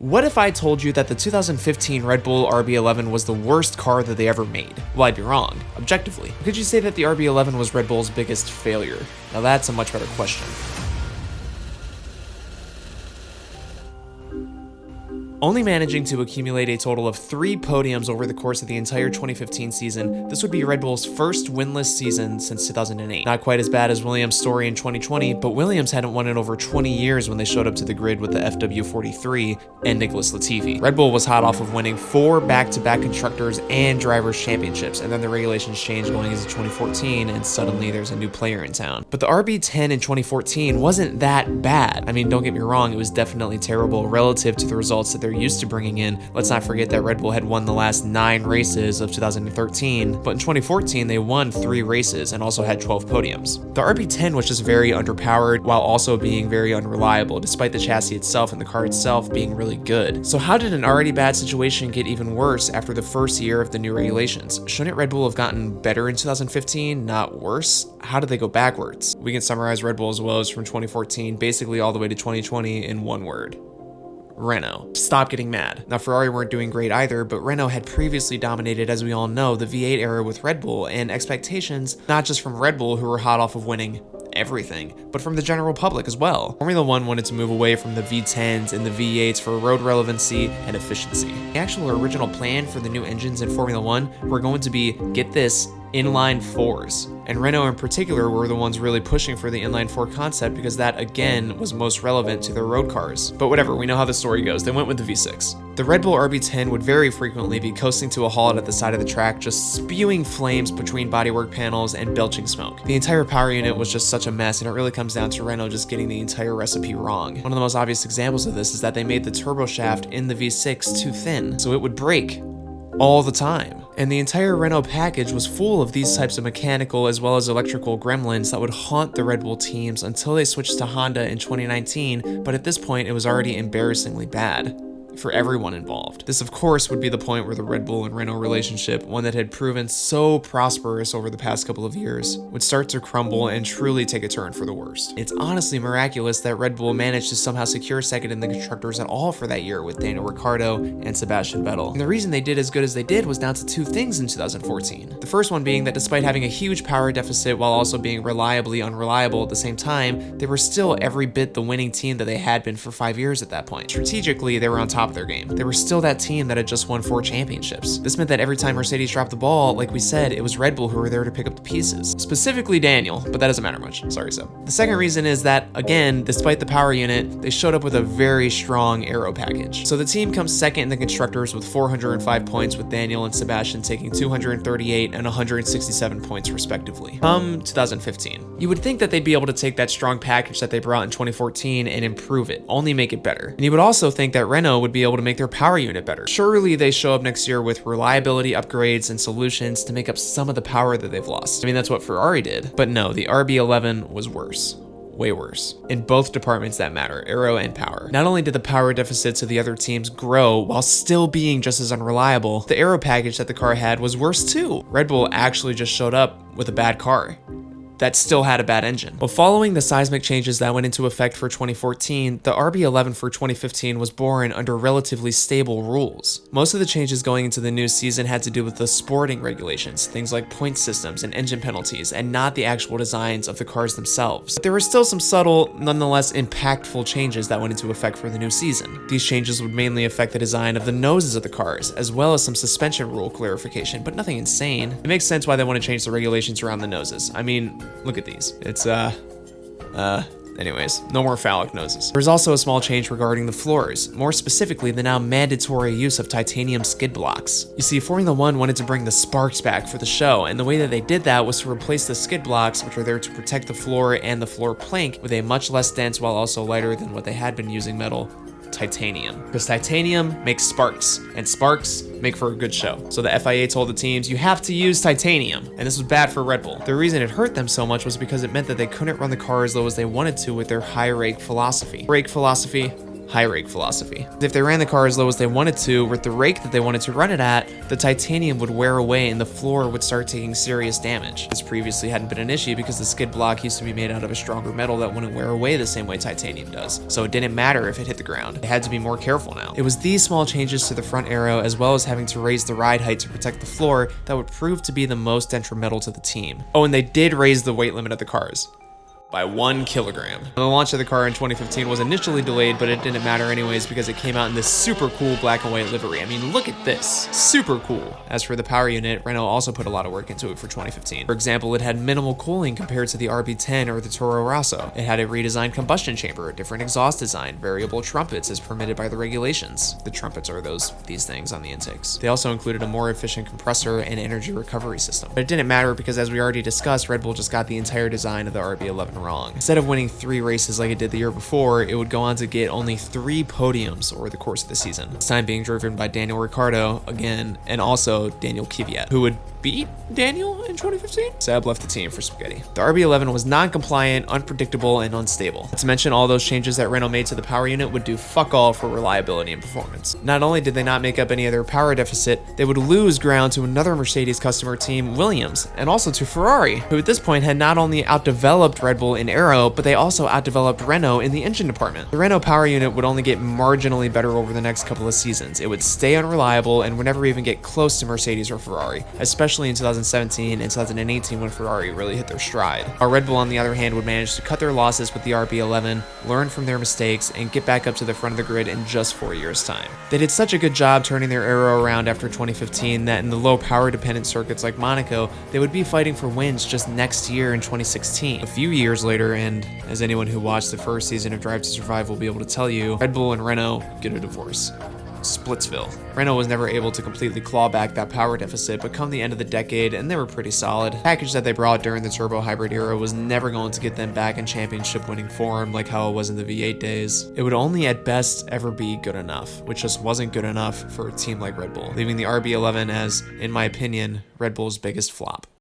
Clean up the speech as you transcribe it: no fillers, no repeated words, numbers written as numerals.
What if I told you that the 2015 Red Bull RB11 was the worst car that they ever made? Well, I'd be wrong, objectively. Could you say that the RB11 was Red Bull's biggest failure? Now that's a much better question. Only managing to accumulate a total of 3 podiums over the course of the entire 2015 season, this would be Red Bull's first winless season since 2008. Not quite as bad as Williams' story in 2020, but Williams hadn't won in over 20 years when they showed up to the grid with the FW43 and Nicholas Latifi. Red Bull was hot off of winning 4 back-to-back constructors and drivers championships, and then the regulations changed going into 2014, and suddenly there's a new player in town. But the RB10 in 2014 wasn't that bad. I mean, don't get me wrong, it was definitely terrible relative to the results that they're used to bringing in. Let's not forget that Red Bull had won the last 9 races of 2013, but in 2014 they won 3 races and also had 12 podiums. The RB10 was just very underpowered while also being very unreliable, despite the chassis itself and the car itself being really good. So how did an already bad situation get even worse after the first year of the new regulations? Shouldn't Red Bull have gotten better in 2015, not worse? How did they go backwards? We can summarize Red Bull's woes from 2014 basically all the way to 2020 in one word: Renault. Stop getting mad. Now, Ferrari weren't doing great either, but Renault had previously dominated, as we all know, the V8 era with Red Bull, and expectations, not just from Red Bull, who were hot off of winning everything, but from the general public as well. Formula 1 wanted to move away from the V10s and the V8s for road relevancy and efficiency. The actual original plan for the new engines in Formula 1 were going to be, get this, inline 4s. And Renault in particular were the ones really pushing for the inline 4 concept because that, again, was most relevant to their road cars. But whatever, we know how the story goes. They went with the V6. The Red Bull RB10 would very frequently be coasting to a halt at the side of the track, just spewing flames between bodywork panels and belching smoke. The entire power unit was just such a mess, and it really comes down to Renault just getting the entire recipe wrong. One of the most obvious examples of this is that they made the turbo shaft in the V6 too thin, so it would break all the time. And the entire Renault package was full of these types of mechanical as well as electrical gremlins that would haunt the Red Bull teams until they switched to Honda in 2019, but at this point it was already embarrassingly bad for everyone involved. This, of course, would be the point where the Red Bull and Renault relationship, one that had proven so prosperous over the past couple of years, would start to crumble and truly take a turn for the worst. It's honestly miraculous that Red Bull managed to somehow secure second in the constructors at all for that year with Daniel Ricciardo and Sebastian Vettel. And the reason they did as good as they did was down to 2 things in 2014. The first one being that despite having a huge power deficit while also being reliably unreliable at the same time, they were still every bit the winning team that they had been for 5 years at that point. Strategically, they were on top of their game. They were still that team that had just won 4 championships. This meant that every time Mercedes dropped the ball, like we said, it was Red Bull who were there to pick up the pieces. Specifically Daniel, but that doesn't matter much. Sorry, Seb. The second reason is that, again, despite the power unit, they showed up with a very strong aero package. So the team comes second in the constructors with 405 points, with Daniel and Sebastian taking 238 and 167 points respectively. 2015. You would think that they'd be able to take that strong package that they brought in 2014 and improve it, only make it better. And you would also think that Renault would be able to make their power unit better. Surely they show up next year with reliability upgrades and solutions to make up some of the power that they've lost. I mean, that's what Ferrari did. But no, the RB11 was worse. Way worse. In both departments that matter, aero and power. Not only did the power deficits of the other teams grow while still being just as unreliable, the aero package that the car had was worse too. Red Bull actually just showed up with a bad car that still had a bad engine. Well, following the seismic changes that went into effect for 2014, the RB11 for 2015 was born under relatively stable rules. Most of the changes going into the new season had to do with the sporting regulations, things like point systems and engine penalties, and not the actual designs of the cars themselves. But there were still some subtle, nonetheless impactful changes that went into effect for the new season. These changes would mainly affect the design of the noses of the cars, as well as some suspension rule clarification, but nothing insane. It makes sense why they want to change the regulations around the noses. I mean, look at these. It's, anyways, no more phallic noses. There's also a small change regarding the floors, more specifically the now mandatory use of titanium skid blocks. You see, Formula 1 wanted to bring the sparks back for the show, and the way that they did that was to replace the skid blocks, which are there to protect the floor and the floor plank, with a much less dense while also lighter than what they had been using metal, titanium. Because titanium makes sparks, and sparks make for a good show. So the FIA told the teams, you have to use titanium, and this was bad for Red Bull. The reason it hurt them so much was because it meant that they couldn't run the car as low as they wanted to with their high rake philosophy. Rake philosophy, high rake philosophy. If they ran the car as low as they wanted to, with the rake that they wanted to run it at, the titanium would wear away and the floor would start taking serious damage. This previously hadn't been an issue because the skid block used to be made out of a stronger metal that wouldn't wear away the same way titanium does, so it didn't matter if it hit the ground. They had to be more careful now. It was these small changes to the front aero, as well as having to raise the ride height to protect the floor, that would prove to be the most detrimental to the team. Oh, and they did raise the weight limit of the cars by 1 kilogram. The launch of the car in 2015 was initially delayed, but it didn't matter anyways because it came out in this super cool black and white livery. I mean, look at this. Super cool. As for the power unit, Renault also put a lot of work into it for 2015. For example, it had minimal cooling compared to the RB10 or the Toro Rosso. It had a redesigned combustion chamber, a different exhaust design, variable trumpets as permitted by the regulations. The trumpets are these things on the intakes. They also included a more efficient compressor and energy recovery system. But it didn't matter because, as we already discussed, Red Bull just got the entire design of the RB11 wrong. Instead of winning 3 races like it did the year before, it would go on to get only 3 podiums over the course of the season. This time being driven by Daniel Ricciardo again, and also Daniel Kvyat, who would beat Daniel in 2015? Seb left the team for spaghetti. The RB11 was non-compliant, unpredictable, and unstable. Not to mention all those changes that Renault made to the power unit would do fuck all for reliability and performance. Not only did they not make up any of their power deficit, they would lose ground to another Mercedes customer team, Williams, and also to Ferrari, who at this point had not only outdeveloped Red Bull in aero, but they also outdeveloped Renault in the engine department. The Renault power unit would only get marginally better over the next couple of seasons. It would stay unreliable and would never even get close to Mercedes or Ferrari, especially in 2017 and 2018 when Ferrari really hit their stride. Our Red Bull, on the other hand, would manage to cut their losses with the RB11, learn from their mistakes, and get back up to the front of the grid in just 4 years' time. They did such a good job turning their aero around after 2015 that in the low power dependent circuits like Monaco, they would be fighting for wins just next year in 2016. A few years later, and as anyone who watched the first season of Drive to Survive will be able to tell you, Red Bull and Renault get a divorce. Splitsville. Renault was never able to completely claw back that power deficit, but come the end of the decade, and they were pretty solid. The package that they brought during the turbo hybrid era was never going to get them back in championship winning form like how it was in the V8 days. It would only at best ever be good enough, which just wasn't good enough for a team like Red Bull, leaving the RB11 as, in my opinion, Red Bull's biggest flop.